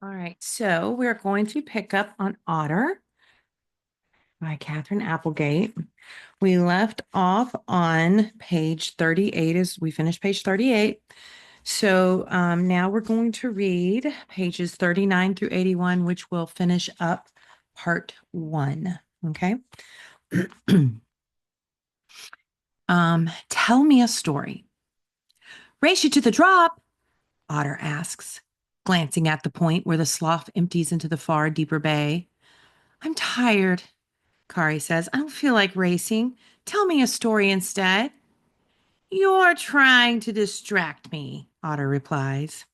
All right, so we're going to pick up on Otter by Katherine Applegate. We left off on page 38 as we finished page 38. So now we're going to read pages 39 through 81, which will finish up part one. Okay. Tell me a story. Race you to the drop, Otter asks, glancing at the point where the slough empties into the far deeper bay. I'm tired, Kari says. I don't feel like racing. Tell me a story instead. You're trying to distract me, Otter replies.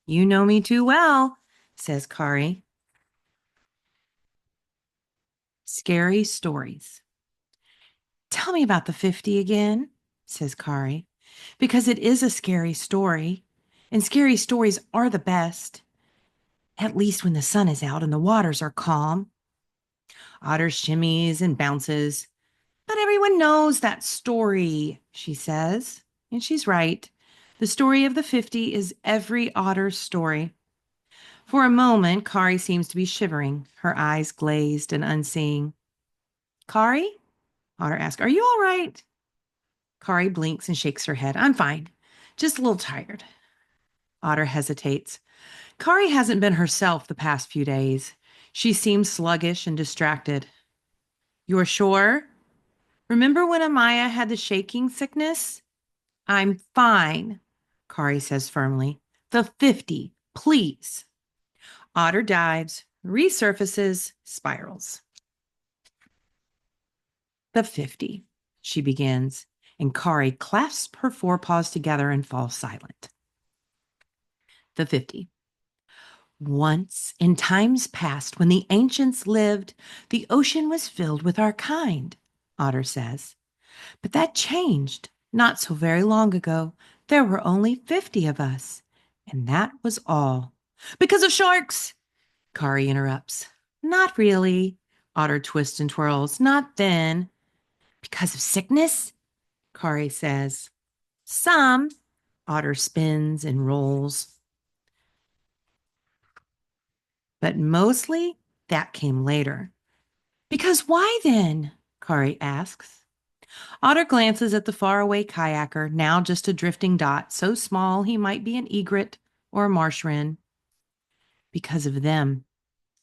You know me too well, says Kari. Scary stories. Tell me about the 50 again, says Kari, because it is a scary story, and scary stories are the best, at least when the sun is out and the waters are calm. Otter shimmies and bounces. But everyone knows that story, she says. And she's right. The story of the 50 is every otter's story. For a moment, Kari seems to be shivering, her eyes glazed and unseeing. Kari? Otter asks, Are you all right? Kari blinks and shakes her head. I'm fine. Just a little tired. Otter hesitates. Kari hasn't been herself the past few days. She seems sluggish and distracted. You're sure? Remember when Amaya had the shaking sickness? I'm fine, Kari says firmly. The 50, please. Otter dives, resurfaces, spirals. The 50, she begins, and Kari clasps her forepaws together and falls silent. The 50. Once, in times past, when the ancients lived, the ocean was filled with our kind, Otter says. But that changed not so very long ago. There were only 50 of us, and that was all. Because of sharks, Kari interrupts. Not really, Otter twists and twirls. Not then. Because of sickness, Kari says. Some, Otter spins and rolls. But mostly that came later. Because why then? Kari asks. Otter glances at the faraway kayaker, now just a drifting dot, so small he might be an egret or a marsh wren. Because of them,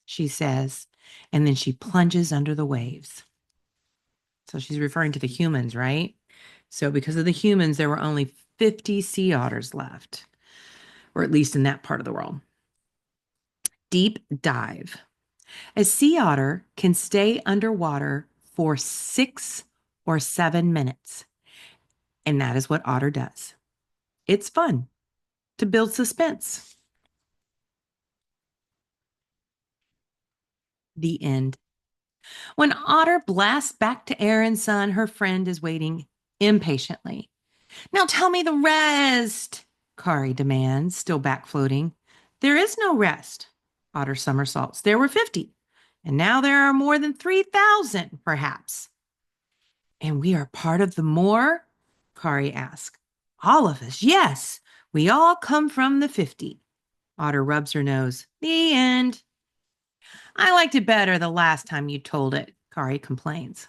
she says, and then she plunges under the waves. So she's referring to the humans, right? So because of the humans, there were only 50 sea otters left, or at least in that part of the world. Deep dive. A sea otter can stay underwater for 6 or 7 minutes, and that is what Otter does. It's fun to build suspense. The end. When Otter blasts back to air and sun, her friend is waiting impatiently. Now tell me the rest, Kari demands, still back floating. There is no rest, Otter somersaults. There were 50, and now there are more than 3,000, perhaps. And we are part of the more? Kari asks. All of us, yes. We all come from the 50. Otter rubs her nose. The end. I liked it better the last time you told it, Kari complains.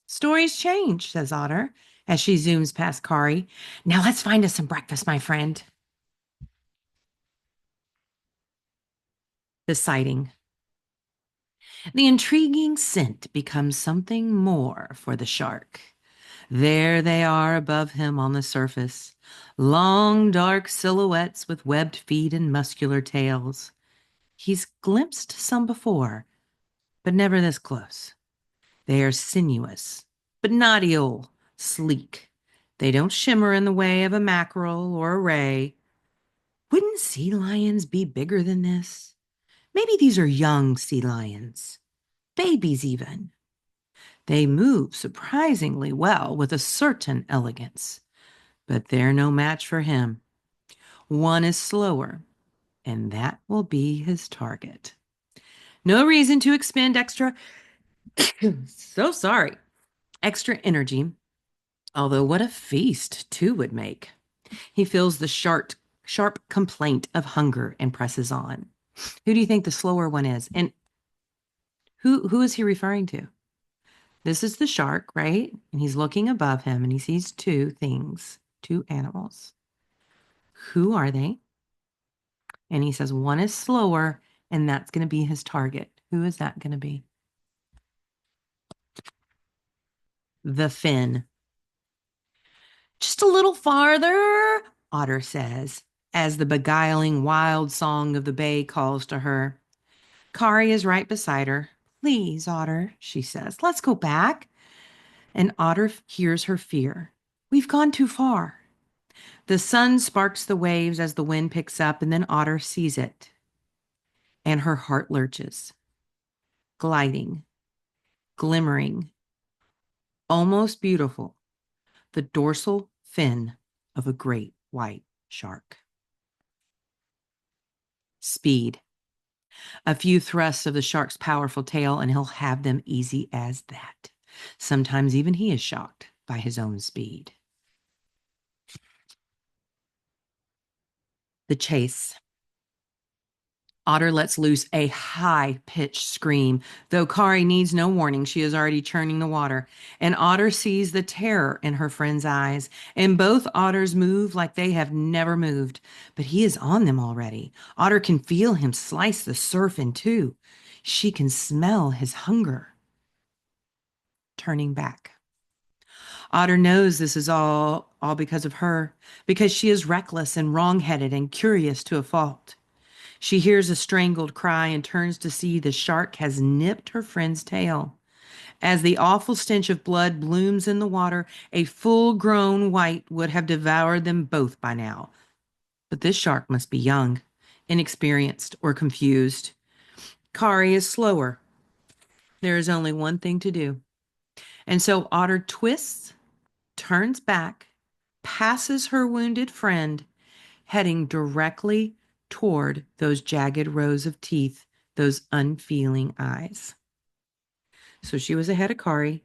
Stories change, says Otter, as she zooms past Kari. Now let's find us some breakfast, my friend. The sighting. The intriguing scent becomes something more for the shark. There they are above him on the surface, long, dark silhouettes with webbed feet and muscular tails. He's glimpsed some before, but never this close. They are sinuous, but not eel, sleek. They don't shimmer in the way of a mackerel or a ray. Wouldn't sea lions be bigger than this? Maybe these are young sea lions, babies even. They move surprisingly well with a certain elegance, but they're no match for him. One is slower, and that will be his target. No reason to expend so sorry, extra energy, although what a feast two would make. He feels the sharp complaint of hunger and presses on. Who do you think the slower one is? And who is he referring to? This is the shark, right? And he's looking above him and he sees two things, two animals. Who are they? And he says one is slower, and that's going to be his target. Who is that going to be? The fin. Just a little farther, Otter says, as the beguiling wild song of the bay calls to her. Kari is right beside her. Please, Otter, she says, let's go back. And Otter hears her fear. We've gone too far. The sun sparks the waves as the wind picks up, and then Otter sees it. And her heart lurches, gliding, glimmering, almost beautiful, the dorsal fin of a great white shark. Speed. A few thrusts of the shark's powerful tail, and he'll have them easy as that. Sometimes even he is shocked by his own speed. The chase. Otter lets loose a high-pitched scream. Though Kari needs no warning, she is already churning the water. And Otter sees the terror in her friend's eyes. And both otters move like they have never moved. But he is on them already. Otter can feel him slice the surf in two. She can smell his hunger. Turning back. Otter knows this is all because of her, because she is reckless and wrong-headed and curious to a fault. She hears a strangled cry and turns to see the shark has nipped her friend's tail. As the awful stench of blood blooms in the water, a full-grown white would have devoured them both by now. But this shark must be young, inexperienced, or confused. Kari is slower. There is only one thing to do. And so Otter twists, turns back, passes her wounded friend, heading directly toward those jagged rows of teeth, those unfeeling eyes. So she was ahead of Kari.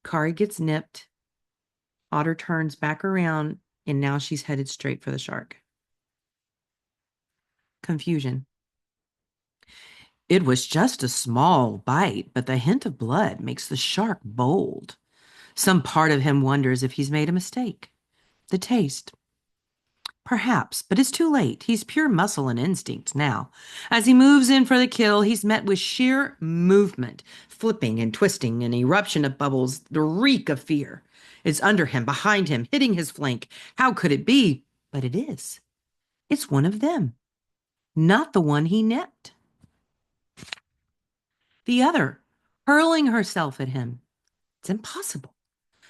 Kari gets nipped. Otter turns back around, and now she's headed straight for the shark. Confusion. It was just a small bite, but the hint of blood makes the shark bold. Some part of him wonders if he's made a mistake. The taste. Perhaps, but it's too late. He's pure muscle and instinct now. As he moves in for the kill, he's met with sheer movement, flipping and twisting, an eruption of bubbles, the reek of fear. It's under him, behind him, hitting his flank. How could it be? But it is. It's one of them, not the one he nipped. The other, hurling herself at him. It's impossible.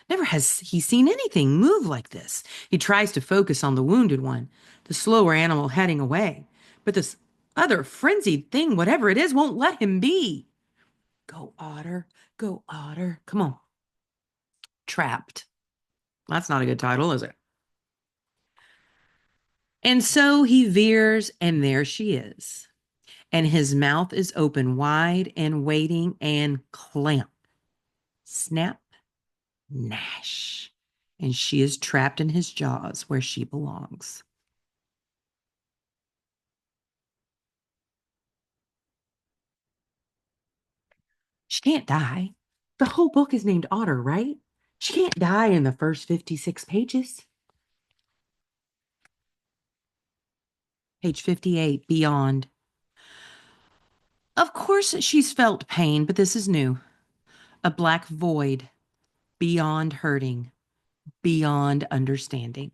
Never has he seen anything move like this. He tries to focus on the wounded one, the slower animal heading away. But this other frenzied thing, whatever it is, won't let him be. Go, Otter. Go, Otter. Come on. Trapped. That's not a good title, is it? And so he veers, and there she is. And his mouth is open wide and waiting, and clamp. Snap. Gnash. And she is trapped in his jaws where she belongs. She can't die. The whole book is named Otter, right? She can't die in the first 56 pages. Page 58, Beyond. Of course she's felt pain, but this is new. A black void, beyond hurting, beyond understanding.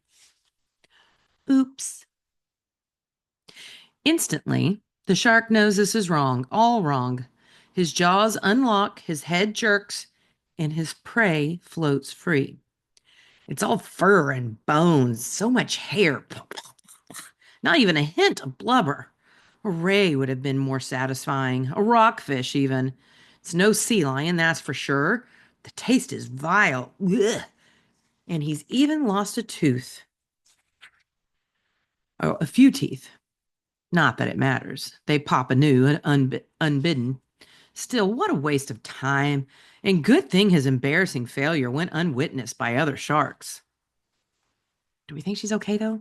Oops. Instantly, the shark knows this is wrong, all wrong. His jaws unlock, his head jerks, and his prey floats free. It's all fur and bones, so much hair. Not even a hint of blubber. A ray would have been more satisfying, a rockfish even. It's no sea lion, that's for sure. The taste is vile. Ugh. And he's even lost a tooth. Oh, a few teeth. Not that it matters. They pop anew and unbidden. Still, what a waste of time. And good thing his embarrassing failure went unwitnessed by other sharks. Do we think she's okay, though?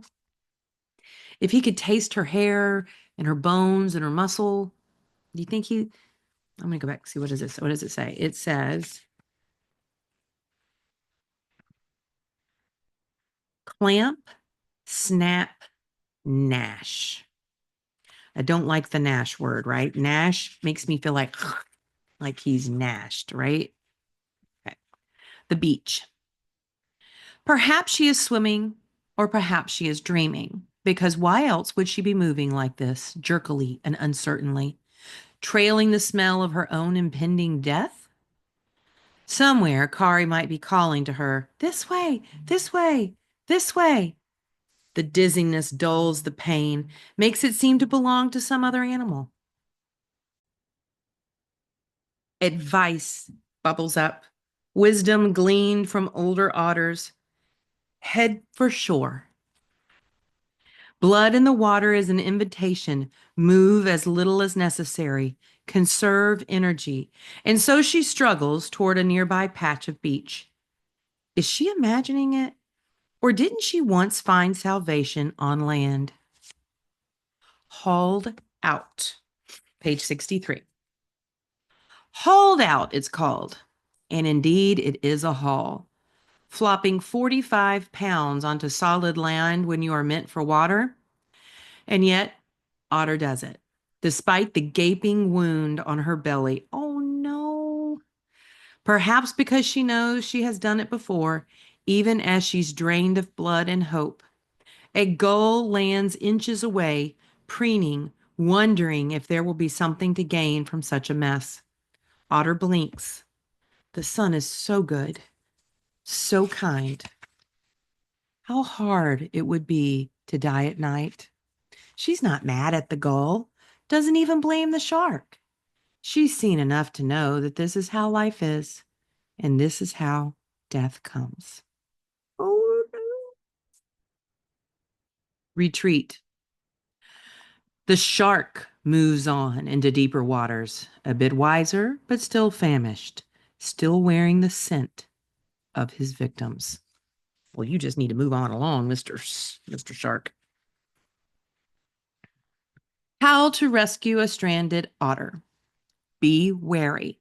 If he could taste her hair and her bones and her muscle. Do you think he? I'm gonna go back and see what does this. What does it say? It says clamp, snap, gnash. I don't like the gnash word, right? Gnash makes me feel like he's gnashed, right? Okay. The beach. Perhaps she is swimming, or perhaps she is dreaming, because why else would she be moving like this, jerkily and uncertainly, trailing the smell of her own impending death? Somewhere, Kari might be calling to her, this way, this way, this way. The dizziness dulls the pain, makes it seem to belong to some other animal. Advice bubbles up, wisdom gleaned from older otters. Head for shore. Blood in the water is an invitation. Move as little as necessary. Conserve energy. And so she struggles toward a nearby patch of beach. Is she imagining it? Or didn't she once find salvation on land? Hauled out. Page 63. Hauled out, it's called. And indeed, it is a haul. Flopping 45 pounds onto solid land when you are meant for water. And yet, Otter does it, despite the gaping wound on her belly. Oh no. Perhaps because she knows she has done it before, even as she's drained of blood and hope. A gull lands inches away, preening, wondering if there will be something to gain from such a mess. Otter blinks. The sun is so good, so kind. How hard it would be to die at night. She's not mad at the gull, doesn't even blame the shark. She's seen enough to know that this is how life is, and this is how death comes. Oh, no. Retreat. The shark moves on into deeper waters, a bit wiser, but still famished, still wearing the scent of his victims. Well, you just need to move on along, Mr. Shark. How to rescue a stranded otter. Be wary.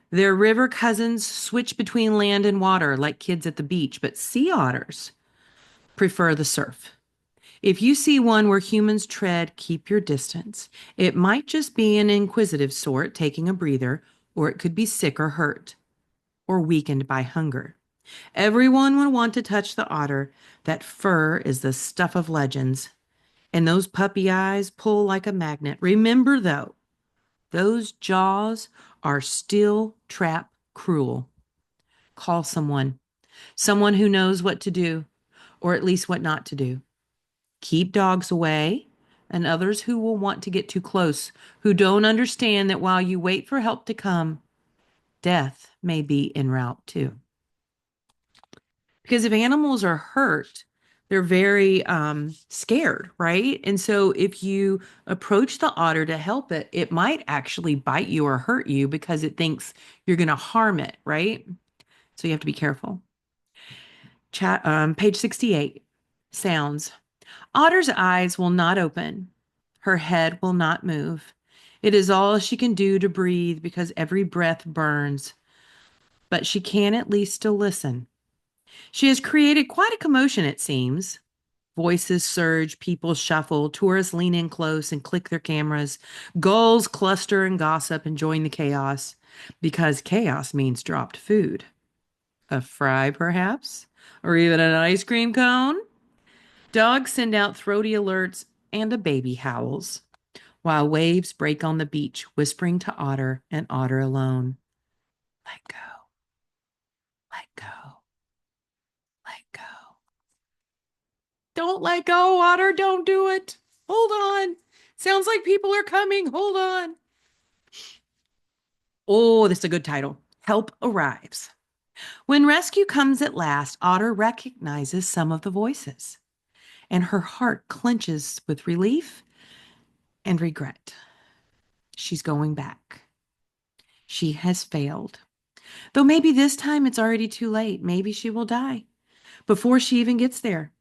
Their river cousins switch between land and water like kids at the beach, but sea otters prefer the surf. If you see one where humans tread, keep your distance. It might just be an inquisitive sort taking a breather, or it could be sick or hurt, or weakened by hunger. Everyone will want to touch the otter. That fur is the stuff of legends, and those puppy eyes pull like a magnet. Remember, though, those jaws are still trap cruel. Call someone who knows what to do, or at least what not to do. Keep dogs away, and others who will want to get too close, who don't understand that while you wait for help to come, death may be en route too. Because if animals are hurt, they're very scared, right? And so if you approach the otter to help it, it might actually bite you or hurt you because it thinks you're going to harm it, right? So you have to be careful. Page 68. Sounds. Otter's eyes will not open. Her head will not move. It is all she can do to breathe because every breath burns. But she can at least still listen. She has created quite a commotion, it seems. Voices surge, people shuffle, tourists lean in close and click their cameras. Gulls cluster and gossip and join the chaos because chaos means dropped food. A fry, perhaps? Or even an ice cream cone? Dogs send out throaty alerts and a baby howls, while waves break on the beach, whispering to Otter and Otter alone. Let go, let go, let go. Don't let go, Otter. Don't do it. Hold on. Sounds like people are coming. Hold on. Oh, this is a good title. Help arrives. When rescue comes at last, Otter recognizes some of the voices, and her heart clenches with relief and regret. She's going back. She has failed. Though maybe this time it's already too late. Maybe she will die before she even gets there.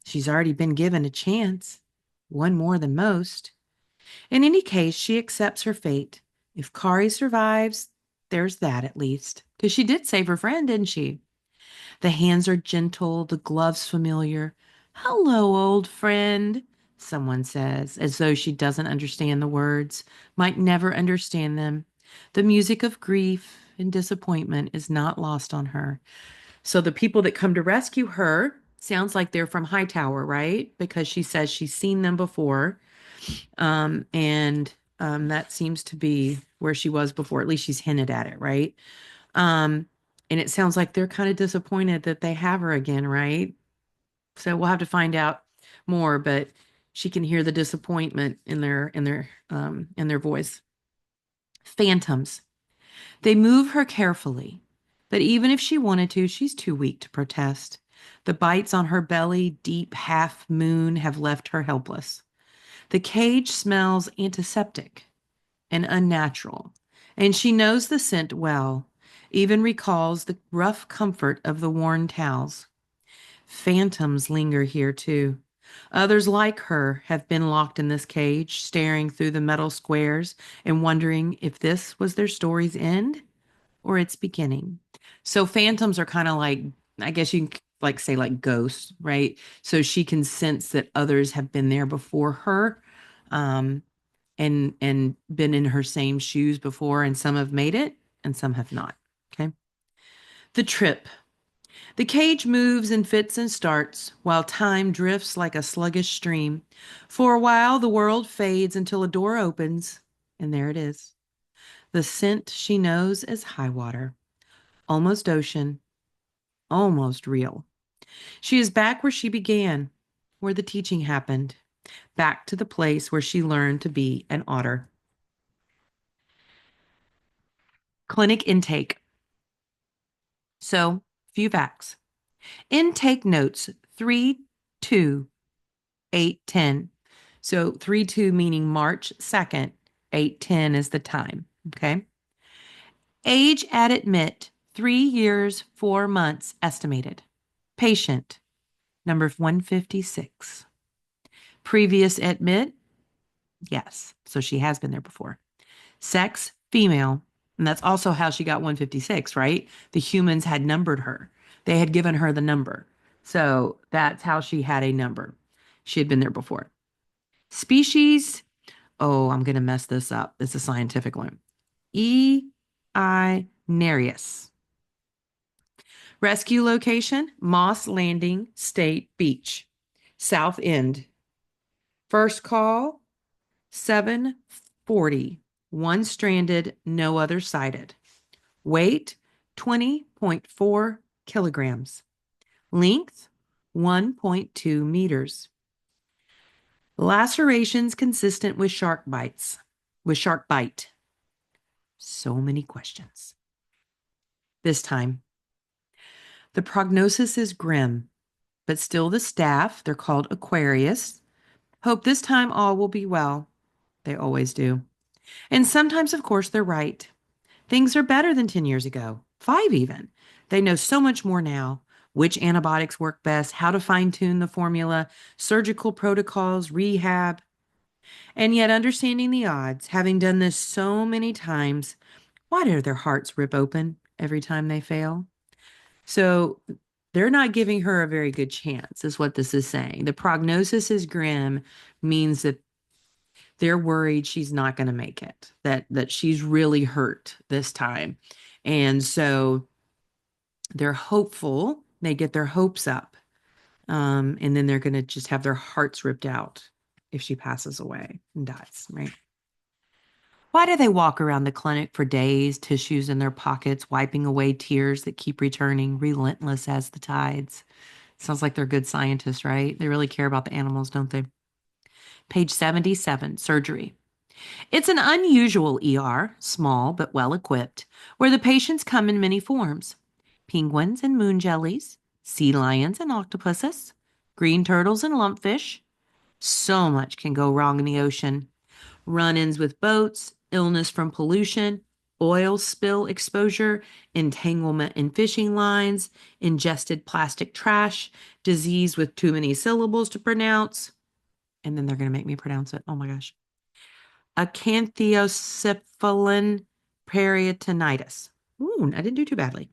She's already been given a chance, one more than most. In any case, she accepts her fate. If Kari survives, there's that at least. Because she did save her friend, didn't she? The hands are gentle, the gloves familiar. Hello, old friend, someone says, as though she doesn't understand the words, might never understand them. The music of grief and disappointment is not lost on her. So the people that come to rescue her sounds like they're from Hightower, right? Because she says she's seen them before. And that seems to be where she was before. At least she's hinted at it, right? Um, and it sounds like they're kind of disappointed that they have her again, right? So we'll have to find out more, but she can hear the disappointment in their voice. Phantoms. They move her carefully, but even if she wanted to, she's too weak to protest. The bites on her belly, deep half moon, have left her helpless. The cage smells antiseptic and unnatural, and she knows the scent well, even recalls the rough comfort of the worn towels. Phantoms linger here too. Others like her have been locked in this cage, staring through the metal squares and wondering if this was their story's end or its beginning. So phantoms are kind of like, I guess you can like say like ghosts, right? So she can sense that others have been there before her. Um, and been in her same shoes before, and some have made it and some have not. Okay. The trip. The cage moves and fits and starts while time drifts like a sluggish stream. For a while, the world fades until a door opens, and there it is. The scent she knows as high water, almost ocean, almost real. She is back where she began, where the teaching happened, back to the place where she learned to be an otter. Clinic intake. So, few facts. Intake notes 3/2/8/10. So 3/2 meaning March 2nd, 8/10 is the time. Okay. Age at admit 3 years, 4 months estimated. Patient number 156. Previous admit, yes. So she has been there before. Sex, female. And that's also how she got 156, right? The humans had numbered her. They had given her the number. So that's how she had a number. She had been there before. Species, oh, I'm going to mess this up. It's a scientific one. E. I. Nereus. Rescue location, Moss Landing State Beach, South End. First call, 7:40. One stranded, no other sighted. Weight, 20.4 kilograms. Length, 1.2 meters. Lacerations consistent with shark bites. With shark bite. So many questions. This time, the prognosis is grim, but still the staff, they're called Aquarius, hope this time all will be well. They always do. And sometimes, of course, they're right. Things are better than 10 years ago, 5 even. They know so much more now. Which antibiotics work best, how to fine tune the formula, surgical protocols, rehab. And yet, understanding the odds, having done this so many times, why do their hearts rip open every time they fail? So, they're not giving her a very good chance, is what this is saying. The prognosis is grim, means that they're worried she's not going to make it, that she's really hurt this time. And so they're hopeful, they get their hopes up. And then they're going to just have their hearts ripped out if she passes away and dies, right? Why do they walk around the clinic for days, tissues in their pockets, wiping away tears that keep returning, relentless as the tides? Sounds like they're good scientists, right? They really care about the animals, don't they? Page 77, surgery. It's an unusual ER, small but well equipped, where the patients come in many forms: penguins and moon jellies, sea lions and octopuses, green turtles and lumpfish. So much can go wrong in the ocean. Run ins with boats, illness from pollution, oil spill exposure, entanglement in fishing lines, ingested plastic trash, disease with too many syllables to pronounce. And then they're going to make me pronounce it. Oh my gosh. acanthocephalin peritonitis. Ooh, I didn't do too badly.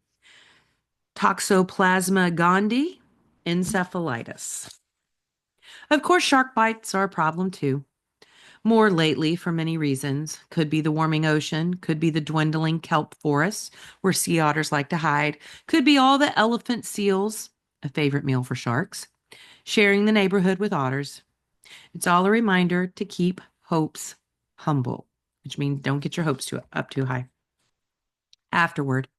Toxoplasma gondii, encephalitis. Of course, shark bites are a problem too. More lately for many reasons. Could be the warming ocean, could be the dwindling kelp forests where sea otters like to hide, could be all the elephant seals, a favorite meal for sharks, sharing the neighborhood with otters. It's all a reminder to keep hopes humble, which means don't get your hopes up too high. Afterward,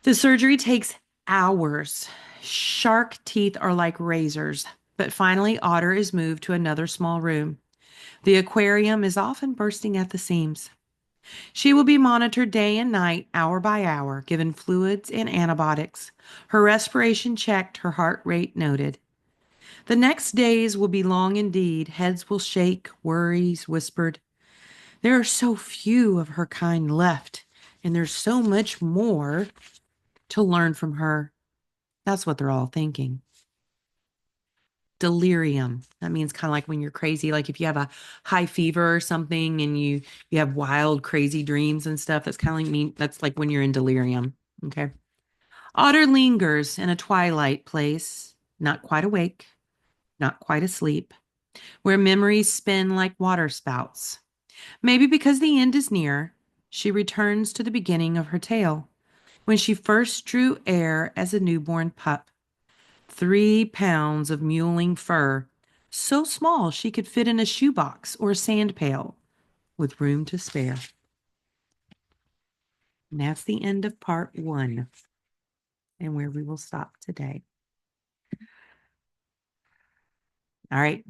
the surgery takes hours. Shark teeth are like razors, but finally, Otter is moved to another small room. The aquarium is often bursting at the seams. She will be monitored day and night, hour by hour, given fluids and antibiotics. Her respiration checked, her heart rate noted. The next days will be long indeed. Heads will shake, worries whispered. There are so few of her kind left, and there's so much more to learn from her. That's what they're all thinking. Delirium. That means kind of like when you're crazy, like if you have a high fever or something and you have wild, crazy dreams and stuff. That's kind of like me. That's like when you're in delirium. Okay. Otter lingers in a twilight place, not quite awake, not quite asleep, where memories spin like water spouts. Maybe because the end is near, she returns to the beginning of her tale, when she first drew air as a newborn pup. 3 pounds of muling fur, so small she could fit in a shoebox or a sand pail, with room to spare. And that's the end of part one, and where we will stop today. All right.